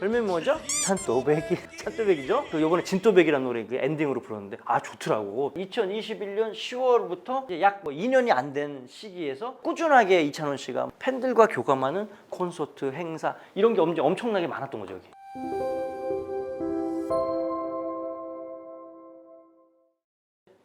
별명이 뭐죠? 찬또배기. 찬또배기죠? 그 요번에 진또배기라는 노래 그 엔딩으로 불렀는데 좋더라고. 2021년 10월부터 이제 약 2년이 안 된 시기에서 꾸준하게 이찬원 씨가 팬들과 교감하는 콘서트, 행사 이런 게 엄청나게 많았던 거죠, 여기.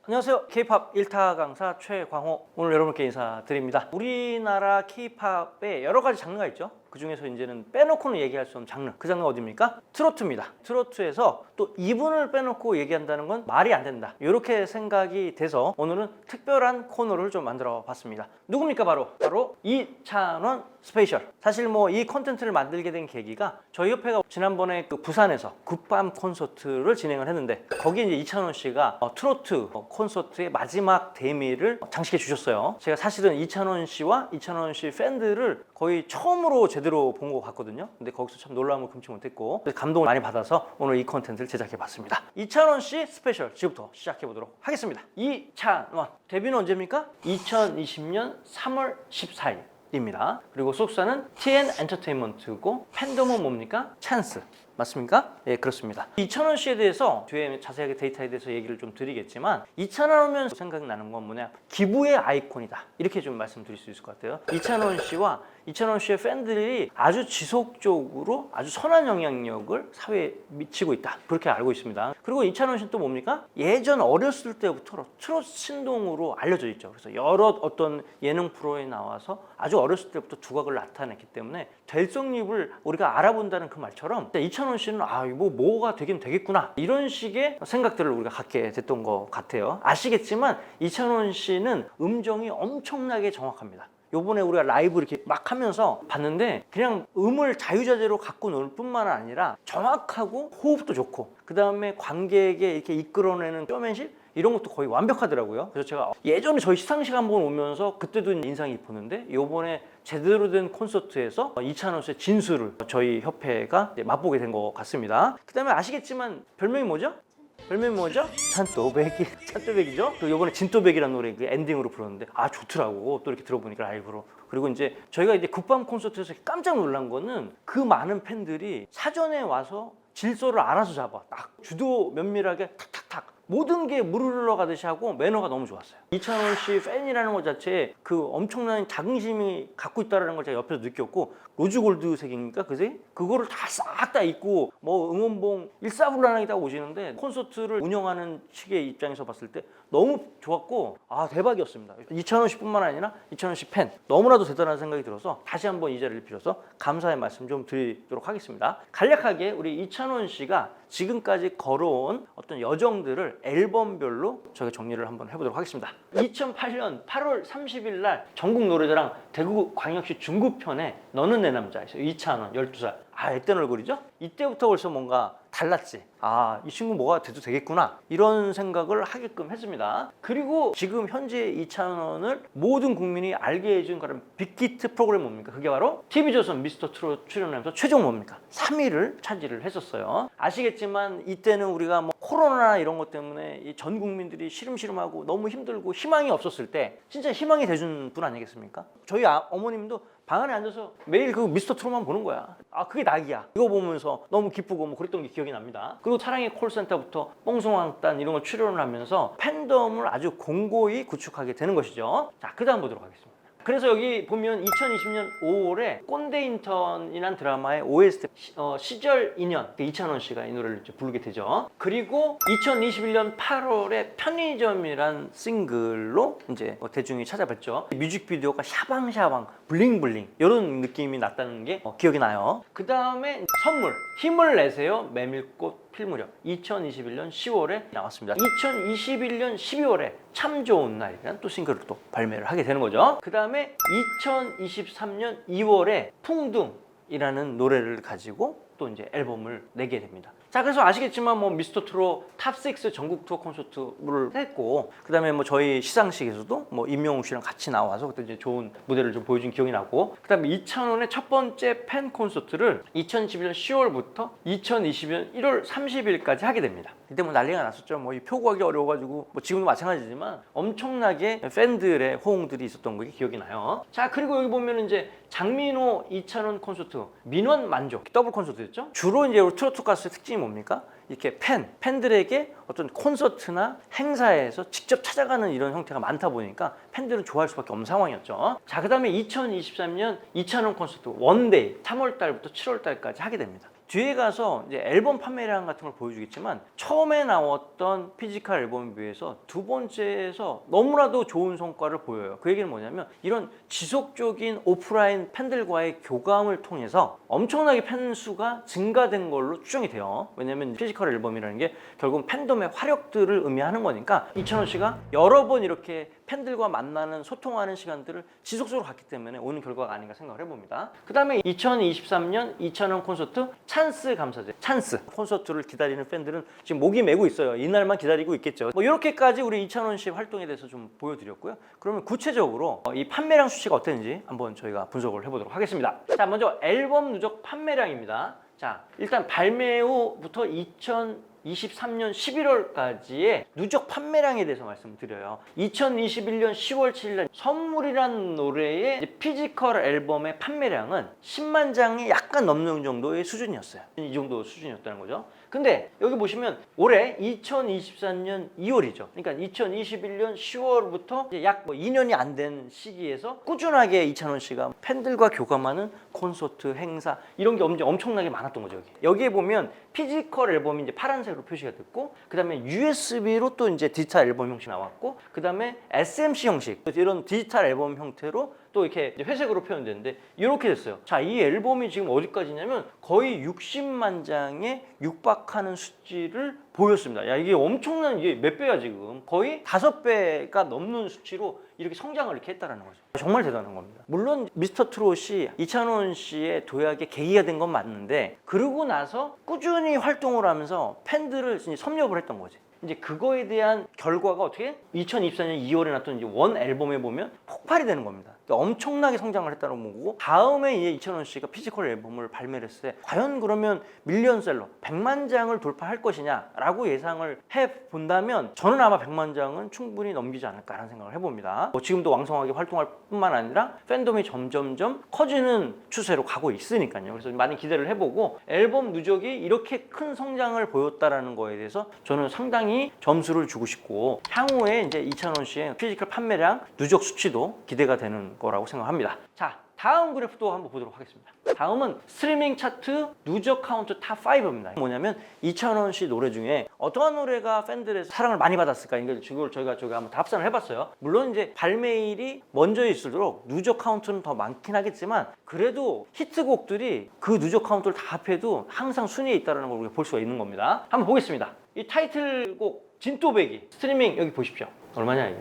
안녕하세요. K-팝 1타 강사 최광호. 오늘 여러분께 인사드립니다. 우리나라 K-팝에 여러 가지 장르가 있죠. 그 중에서 이제는 빼놓고는 얘기할 수 없는 장르. 그 장르가 어디입니까? 트로트입니다. 트로트에서 또 이분을 빼놓고 얘기한다는 건 말이 안 된다. 이렇게 생각이 돼서 오늘은 특별한 코너를 좀 만들어 봤습니다. 누굽니까? 바로 이찬원 스페셜. 사실 이 콘텐츠를 만들게 된 계기가 저희 협회가 지난번에 그 부산에서 굿밤 콘서트를 진행을 했는데 거기에 이제 이찬원 씨가 트로트 콘서트의 마지막 대미를 장식해 주셨어요. 제가 사실은 이찬원 씨와 이찬원 씨 팬들을 거의 처음으로 제대로 본 것 같거든요. 근데 거기서 참 놀라움을 금치 못했고 감동을 많이 받아서 오늘 이 콘텐츠를 제작해 봤습니다. 이찬원 씨 스페셜 지금부터 시작해 보도록 하겠습니다. 이찬원 데뷔는 언제입니까? 2020년 3월 14일 입니다. 그리고 소속사는 TN 엔터테인먼트고 팬덤은 뭡니까? 찬스. 맞습니까? 예, 그렇습니다. 이찬원 씨에 대해서 뒤에 자세하게 데이터에 대해서 얘기를 좀 드리겠지만 이찬원 하면 생각나는 건 뭐냐? 기부의 아이콘이다. 이렇게 좀 말씀드릴 수 있을 것 같아요. 이찬원 씨와 이찬원 씨의 팬들이 아주 지속적으로 아주 선한 영향력을 사회에 미치고 있다. 그렇게 알고 있습니다. 그리고 이찬원 씨는 또 뭡니까? 예전 어렸을 때부터 트로트 신동으로 알려져 있죠. 그래서 여러 어떤 예능 프로에 나와서 아주 어렸을 때부터 두각을 나타냈기 때문에 될성립을 우리가 알아본다는 그 말처럼 이찬원 씨는 뭐가 되긴 되겠구나 이런 식의 생각들을 우리가 갖게 됐던 것 같아요. 아시겠지만 이찬원 씨는 음정이 엄청나게 정확합니다. 요번에 우리가 라이브 이렇게 막 하면서 봤는데 그냥 음을 자유자재로 갖고 놀 뿐만 아니라 정확하고 호흡도 좋고 그 다음에 관객에게 이렇게 이끌어내는 쇼맨십 이런 것도 거의 완벽하더라고요. 그래서 제가 예전에 저희 시상식 한번 오면서 그때도 인상이 깊었는데 요번에 제대로 된 콘서트에서 이찬원 씨의 진수를 저희 협회가 맛보게 된 것 같습니다. 그 다음에 아시겠지만 별명이 뭐죠? 찬또배기. 찬또배기죠? 그 요번에 진또배기라는 노래 그 엔딩으로 불렀는데 좋더라고. 또 이렇게 들어보니까 라이브로. 그리고 이제 저희가 이제 굿밤 콘서트에서 깜짝 놀란 거는 그 많은 팬들이 사전에 와서 질서를 알아서 잡아. 딱 주도 면밀하게 탁탁탁. 모든 게 물을 흘러가듯이 하고 매너가 너무 좋았어요. 이찬원 씨 팬이라는 것 자체에 그 엄청난 자긍심이 갖고 있다는 걸 제가 옆에서 느꼈고 로즈 골드색입니까? 그새? 그거를 다 싹 다 입고 응원봉 일사불란하게 다 오시는데 콘서트를 운영하는 측의 입장에서 봤을 때 너무 좋았고 대박이었습니다. 이찬원 씨뿐만 아니라 이찬원 씨 팬 너무나도 대단한 생각이 들어서 다시 한번 이 자리를 빌어서 감사의 말씀 좀 드리도록 하겠습니다. 간략하게 우리 이찬원 씨가 지금까지 걸어온 어떤 여정들을 앨범별로 저희가 정리를 한번 해보도록 하겠습니다. 2008년 8월 30일 날 전국 노래자랑 대구광역시 중구편에 너는 내 남자에서 이찬원 12살 앳된 얼굴이죠? 이때부터 벌써 뭔가 달랐지. 이 친구 뭐가 돼도 되겠구나 이런 생각을 하게끔 했습니다. 그리고 지금 현재 이찬원을 모든 국민이 알게 해준 그런 빅히트 프로그램 뭡니까? 그게 바로 TV조선 미스터 트롯 출연하면서 최종 뭡니까? 3위를 차지를 했었어요. 아시겠지만 이때는 우리가 코로나 이런 것 때문에 전 국민들이 시름시름하고 너무 힘들고 희망이 없었을 때 진짜 희망이 돼준 분 아니겠습니까? 저희 어머님도 방 안에 앉아서 매일 그 미스터 트롯만 보는 거야. 그게 낙이야. 이거 보면서 너무 기쁘고 그랬던 게 기억이 납니다. 그리고 사랑의 콜센터부터 뽕송왕딴 이런 걸 출연을 하면서 팬덤을 아주 공고히 구축하게 되는 것이죠. 자, 그 다음 보도록 하겠습니다. 그래서 여기 보면 2020년 5월에 꼰대 인턴이라는 드라마의 OST 시절 인연 이찬원 씨가 이 노래를 이제 부르게 되죠. 그리고 2021년 8월에 편의점이란 싱글로 이제 대중이 찾아봤죠. 뮤직비디오가 샤방샤방 블링블링 이런 느낌이 났다는 게 기억이 나요. 그 다음에 선물 힘을 내세요 메밀꽃 필 무렵 2021년 10월에 나왔습니다. 2021년 12월에 참 좋은 날이라는 또 싱글을 또 발매를 하게 되는 거죠. 그 다음에 2023년 2월에 풍둥이라는 노래를 가지고 또 이제 앨범을 내게 됩니다. 자, 그래서 아시겠지만 미스터 트롯 탑6 전국 투어 콘서트를 했고 그 다음에 저희 시상식에서도 임영웅 씨랑 같이 나와서 그때 이제 좋은 무대를 좀 보여준 기억이 나고 그 다음에 이찬원의 첫 번째 팬 콘서트를 2021년 10월부터 2020년 1월 30일까지 하게 됩니다. 이때 뭐 난리가 났었죠. 뭐 이 표 구하기 어려워가지고 뭐 지금도 마찬가지지만 엄청나게 팬들의 호응들이 있었던 게 기억이 나요. 자, 그리고 여기 보면 이제 장민호 이찬원 콘서트 민원 만족 더블 콘서트였죠. 주로 이제 우리 트로트 가수의 특징이 뭡니까? 이렇게 팬들에게 어떤 콘서트나 행사에서 직접 찾아가는 이런 형태가 많다 보니까 팬들은 좋아할 수밖에 없는 상황이었죠. 자, 그 다음에 2023년 이찬원 콘서트 원데이 3월 달부터 7월 달까지 하게 됩니다. 뒤에 가서 이제 앨범 판매량 같은 걸 보여주겠지만 처음에 나왔던 피지컬 앨범에 비해서 두 번째에서 너무나도 좋은 성과를 보여요. 그 얘기는 뭐냐면 이런 지속적인 오프라인 팬들과의 교감을 통해서 엄청나게 팬 수가 증가된 걸로 추정이 돼요. 왜냐면 피지컬 앨범이라는 게 결국 팬덤의 화력들을 의미하는 거니까 이찬원 씨가 여러 번 이렇게 팬들과 만나는 소통하는 시간들을 지속적으로 갖기 때문에 오는 결과가 아닌가 생각을 해봅니다. 그 다음에 2023년 이찬원 콘서트 찬스 감사제 찬스 콘서트를 기다리는 팬들은 지금 목이 메고 있어요. 이날만 기다리고 있겠죠. 뭐 이렇게까지 우리 이찬원 씨 활동에 대해서 좀 보여드렸고요. 그러면 구체적으로 이 판매량 수치가 어땠는지 한번 저희가 분석을 해보도록 하겠습니다. 자, 먼저 앨범 누적 판매량입니다. 자, 일단 발매 후부터 2023년 11월까지의 누적 판매량에 대해서 말씀드려요. 2021년 10월 7일 선물이란 노래의 피지컬 앨범의 판매량은 10만 장이 약간 넘는 정도의 수준이었어요. 이 정도 수준이었다는 거죠. 근데 여기 보시면 올해 2024년 2월이죠. 그러니까 2021년 10월부터 약 2년이 안 된 시기에서 꾸준하게 이찬원 씨가 팬들과 교감하는 콘서트, 행사 이런 게 엄청나게 많았던 거죠. 여기에 보면 피지컬 앨범이 이제 파란색으로 표시가 됐고, 그 다음에 USB로 또 이제 디지털 앨범 형식 나왔고, 그 다음에 SMC 형식 이런 디지털 앨범 형태로 또 이렇게 회색으로 표현되는데 이렇게 됐어요. 자, 이 앨범이 지금 어디까지냐면 거의 60만 장에 육박하는 수치를 보였습니다. 야, 이게 엄청난, 이게 몇 배야 지금. 거의 5배가 넘는 수치로 이렇게 성장을 이렇게 했다는 거죠. 정말 대단한 겁니다. 물론 미스터 트롯이 이찬원 씨의 도약의 계기가 된 건 맞는데, 그러고 나서 꾸준히 활동을 하면서 팬들을 섭렵을 했던 거지. 이제 그거에 대한 결과가 어떻게 2024년 2월에 나왔던 이제 원 앨범에 보면 폭발이 되는 겁니다. 그러니까 엄청나게 성장을 했다는 거고, 다음에 이제 이찬원 씨가 피지컬 앨범을 발매를 했을 때 과연 그러면 밀리언셀러 100만 장을 돌파할 것이냐라고 예상을 해본다면 저는 아마 100만 장은 충분히 넘기지 않을까라는 생각을 해봅니다. 지금도 왕성하게 활동할 뿐만 아니라 팬덤이 점점점 커지는 추세로 가고 있으니까요. 그래서 많이 기대를 해보고, 앨범 누적이 이렇게 큰 성장을 보였다라는 거에 대해서 저는 상당히 점수를 주고 싶고, 향후에 이제 이찬원 씨의 피지컬 판매량 누적 수치도 기대가 되는 거라고 생각합니다. 자, 다음 그래프도 한번 보도록 하겠습니다. 다음은 스트리밍 차트 누적 카운트 탑5입니다. 뭐냐면 이찬원 씨 노래 중에 어떠한 노래가 팬들의 사랑을 많이 받았을까, 이걸 저희가 한번 다 합산을 해봤어요. 물론 이제 발매일이 먼저일수록 누적 카운트는 더 많긴 하겠지만, 그래도 히트곡들이 그 누적 카운트를 다 합해도 항상 순위에 있다는 걸 우리가 볼 수가 있는 겁니다. 한번 보겠습니다. 이 타이틀곡 진또배기 스트리밍 여기 보십시오. 얼마냐 이게?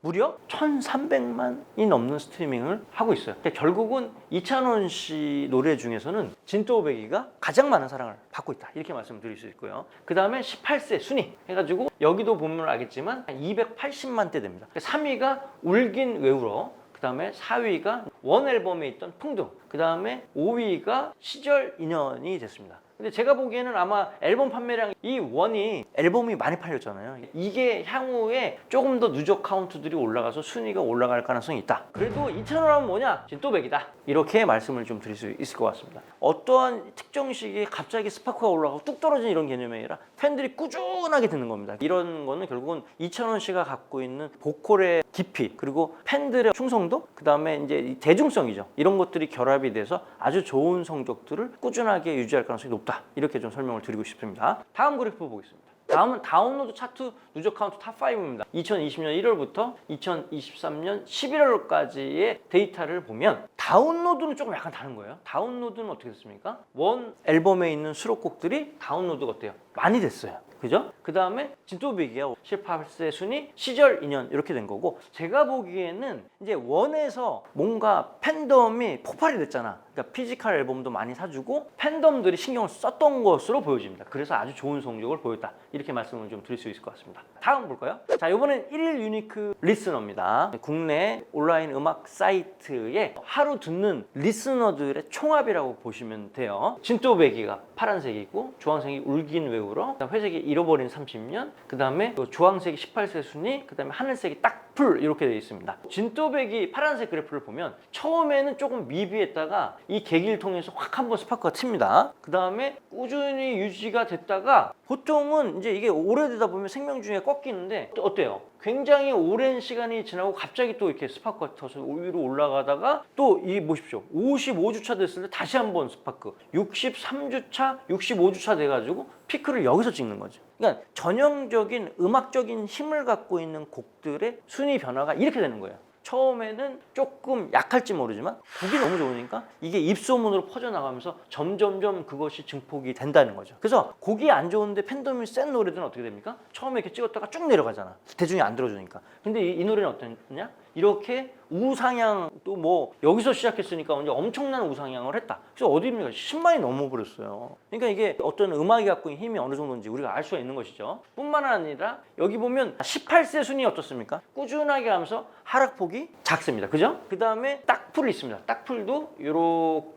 무려 1,300만이 넘는 스트리밍을 하고 있어요. 그러니까 결국은 이찬원 씨 노래 중에서는 진또배기가 가장 많은 사랑을 받고 있다, 이렇게 말씀드릴 수 있고요. 그 다음에 18세 순위 해가지고 여기도 보면 알겠지만 280만 대 됩니다. 3위가 울긴 왜 울어, 그 다음에 4위가 원 앨범에 있던 풍등, 그 다음에 5위가 시절 인연이 됐습니다. 근데 제가 보기에는 아마 앨범 판매량, 이 원이 앨범이 많이 팔렸잖아요. 이게 향후에 조금 더 누적 카운트들이 올라가서 순위가 올라갈 가능성이 있다. 그래도 이찬원 하면 뭐냐? 진또배기다. 이렇게 말씀을 좀 드릴 수 있을 것 같습니다. 어떠한 특정 시기에 갑자기 스파크가 올라가고 뚝 떨어진 이런 개념이 아니라 팬들이 꾸준하게 듣는 겁니다. 이런 거는 결국은 이찬원 씨가 갖고 있는 보컬의 깊이, 그리고 팬들의 충성도, 그 다음에 이제 대중성이죠. 이런 것들이 결합이 돼서 아주 좋은 성적들을 꾸준하게 유지할 가능성이 높다, 이렇게 좀 설명을 드리고 싶습니다. 다음 그래프 보겠습니다. 다음은 다운로드 차트 누적 카운트 탑5입니다. 2020년 1월부터 2023년 11월까지의 데이터를 보면 다운로드는 조금 약간 다른 거예요. 다운로드는 어떻게 됐습니까? 원 앨범에 있는 수록곡들이 다운로드가 어때요? 많이 됐어요. 그죠? 그 다음에 진또배기야 18세 순위, 시절 인연 이렇게 된 거고, 제가 보기에는 이제 원에서 뭔가 팬덤이 폭발이 됐잖아. 그러니까 피지컬 앨범도 많이 사주고 팬덤들이 신경을 썼던 것으로 보여집니다. 그래서 아주 좋은 성적을 보였다, 이렇게 말씀을 좀 드릴 수 있을 것 같습니다. 다음 볼까요? 자, 이번엔 1일 유니크 리스너입니다. 국내 온라인 음악 사이트에 하루 듣는 리스너들의 총합이라고 보시면 돼요. 진또배기가 파란색이고 주황색이 울긴 왜 핑크색으로, 그다음 회색이 잃어버린 30년, 그 다음에 주황색이 18세 순위, 그 다음에 하늘색이 딱풀 이렇게 되어 있습니다. 진또배기 파란색 그래프를 보면 처음에는 조금 미비했다가 이 계기를 통해서 확 한번 스파크가 튑니다. 그 다음에 꾸준히 유지가 됐다가 보통은 이제 이게 오래되다 보면 생명 중에 꺾이는데 어때요? 굉장히 오랜 시간이 지나고 갑자기 또 이렇게 스파크가 터서 위로 올라가다가 또 이 보십시오. 55주차 됐을 때 다시 한번 스파크, 63주차, 65주차 돼가지고 피크를 여기서 찍는 거죠. 그러니까 전형적인 음악적인 힘을 갖고 있는 곡들의 순위 변화가 이렇게 되는 거예요. 처음에는 조금 약할지 모르지만 곡이 너무 좋으니까 이게 입소문으로 퍼져나가면서 점점점 그것이 증폭이 된다는 거죠. 그래서 곡이 안 좋은데 팬덤이 센 노래들은 어떻게 됩니까? 처음에 이렇게 찍었다가 쭉 내려가잖아. 대중이 안 들어주니까. 근데 이 노래는 어떠냐? 이렇게 우상향, 또 뭐 여기서 시작했으니까 이제 엄청난 우상향을 했다. 그래서 어디입니까? 10만이 넘어버렸어요. 그러니까 이게 어떤 음악이 갖고 있는 힘이 어느 정도인지 우리가 알 수가 있는 것이죠. 뿐만 아니라 여기 보면 18세 순위 어떻습니까? 꾸준하게 하면서 하락폭이 작습니다. 그죠? 그 다음에 딱풀이 있습니다. 딱풀도 이런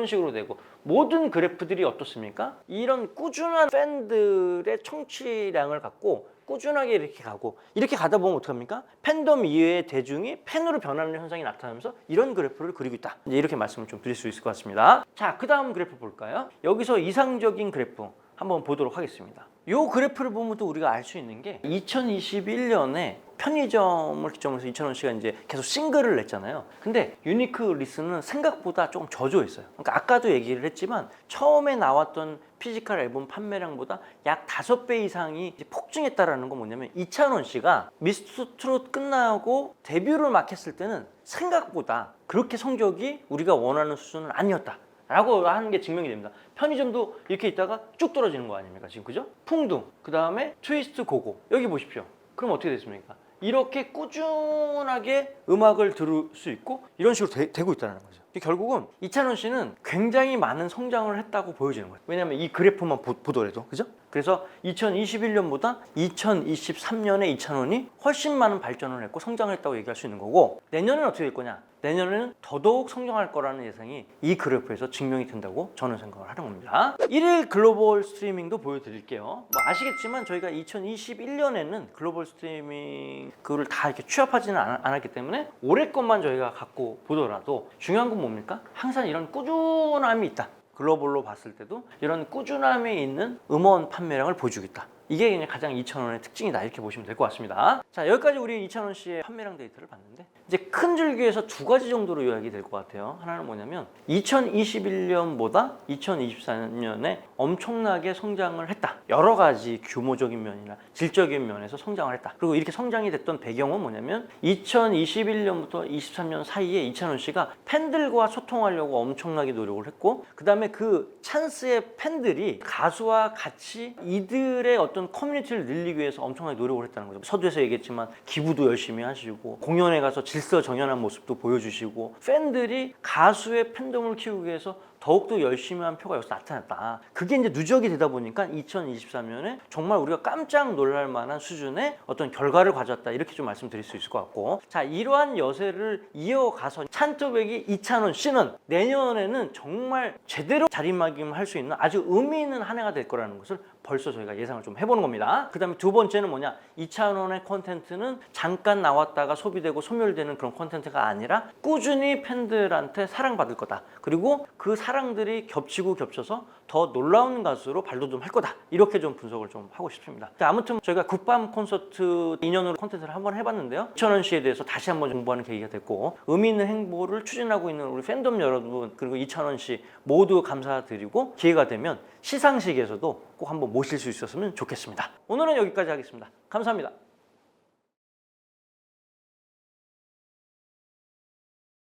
식으로 되고, 모든 그래프들이 어떻습니까? 이런 꾸준한 팬들의 청취량을 갖고 꾸준하게 이렇게 가고, 이렇게 가다 보면 어떡합니까? 팬덤 이외의 대중이 팬으로 변하는 현상이 나타나면서 이런 그래프를 그리고 있다. 이제 이렇게 말씀을 좀 드릴 수 있을 것 같습니다. 자, 그 다음 그래프 볼까요? 여기서 이상적인 그래프 한번 보도록 하겠습니다. 이 그래프를 보면 또 우리가 알 수 있는 게 2021년에 편의점을 기점으로 해서 이찬원 씨가 이제 계속 싱글을 냈잖아요. 근데 유니크 리스는 생각보다 조금 저조했어요. 그러니까 아까도 얘기를 했지만 처음에 나왔던 피지컬 앨범 판매량보다 약 5배 이상이 이제 폭증했다라는 건 뭐냐면, 이찬원 씨가 미스터 트롯 끝나고 데뷔를 막 했을 때는 생각보다 그렇게 성적이 우리가 원하는 수준은 아니었다 라고 하는 게 증명이 됩니다. 편의점도 이렇게 있다가 쭉 떨어지는 거 아닙니까 지금, 그죠? 풍둥, 그 다음에 트위스트 고고, 여기 보십시오. 그럼 어떻게 됐습니까? 이렇게 꾸준하게 음악을 들을 수 있고 이런 식으로 되고 있다는 거죠. 결국은 이찬원 씨는 굉장히 많은 성장을 했다고 보여지는 거예요. 왜냐하면 이 그래프만 보더라도, 그죠? 그래서 2021년보다 2023년에 이찬원이 훨씬 많은 발전을 했고 성장을 했다고 얘기할 수 있는 거고, 내년에는 어떻게 될 거냐? 내년에는 더더욱 성장할 거라는 예상이 이 그래프에서 증명이 된다고 저는 생각을 하는 겁니다. 1일 글로벌 스트리밍도 보여드릴게요. 뭐 아시겠지만 저희가 2021년에는 글로벌 스트리밍 그거를 다 이렇게 취합하지는 않았기 때문에 올해 것만 저희가 갖고 보더라도 중요한 건 뭡니까? 항상 이런 꾸준함이 있다. 글로벌로 봤을 때도 이런 꾸준함이 있는 음원 판매량을 보여주겠다. 이게 그냥 가장 이찬원의 특징이다, 이렇게 보시면 될 것 같습니다. 자, 여기까지 우리 이찬원 씨의 판매량 데이터를 봤는데, 이제 큰 줄기에서 두 가지 정도로 요약이 될 것 같아요. 하나는 뭐냐면 2021년보다 2024년에 엄청나게 성장을 했다. 여러 가지 규모적인 면이나 질적인 면에서 성장을 했다. 그리고 이렇게 성장이 됐던 배경은 뭐냐면 2021년부터 23년 사이에 이찬원 씨가 팬들과 소통하려고 엄청나게 노력을 했고, 그 다음에 그 찬스의 팬들이 가수와 같이 이들의 어떤 커뮤니티를 늘리기 위해서 엄청나게 노력을 했다는 거죠. 서두에서 얘기했지만 기부도 열심히 하시고, 공연에 가서 질서정연한 모습도 보여주시고, 팬들이 가수의 팬덤을 키우기 위해서 더욱더 열심히 한 표가 여기서 나타났다. 그게 이제 누적이 되다 보니까 2023년에 정말 우리가 깜짝 놀랄 만한 수준의 어떤 결과를 가져왔다, 이렇게 좀 말씀드릴 수 있을 것 같고, 자, 이러한 여세를 이어가서 찬또배기 이찬원 씨는 내년에는 정말 제대로 자리매김을 할 수 있는 아주 의미 있는 한 해가 될 거라는 것을 벌써 저희가 예상을 좀 해보는 겁니다. 그 다음에 두 번째는 뭐냐, 이찬원의 콘텐츠는 잠깐 나왔다가 소비되고 소멸되는 그런 콘텐츠가 아니라 꾸준히 팬들한테 사랑받을 거다. 그리고 그 사랑들이 겹치고 겹쳐서 더 놀라운 가수로 발돋움할 거다. 이렇게 좀 분석을 좀 하고 싶습니다. 아무튼 저희가 굿밤 콘서트 2년으로 콘텐츠를 한번 해봤는데요, 이찬원 씨에 대해서 다시 한번 공부하는 계기가 됐고, 의미 있는 행보를 추진하고 있는 우리 팬덤 여러분, 그리고 이찬원 씨 모두 감사드리고, 기회가 되면 시상식에서도 꼭 한번 모실 수 있었으면 좋겠습니다. 오늘은 여기까지 하겠습니다. 감사합니다.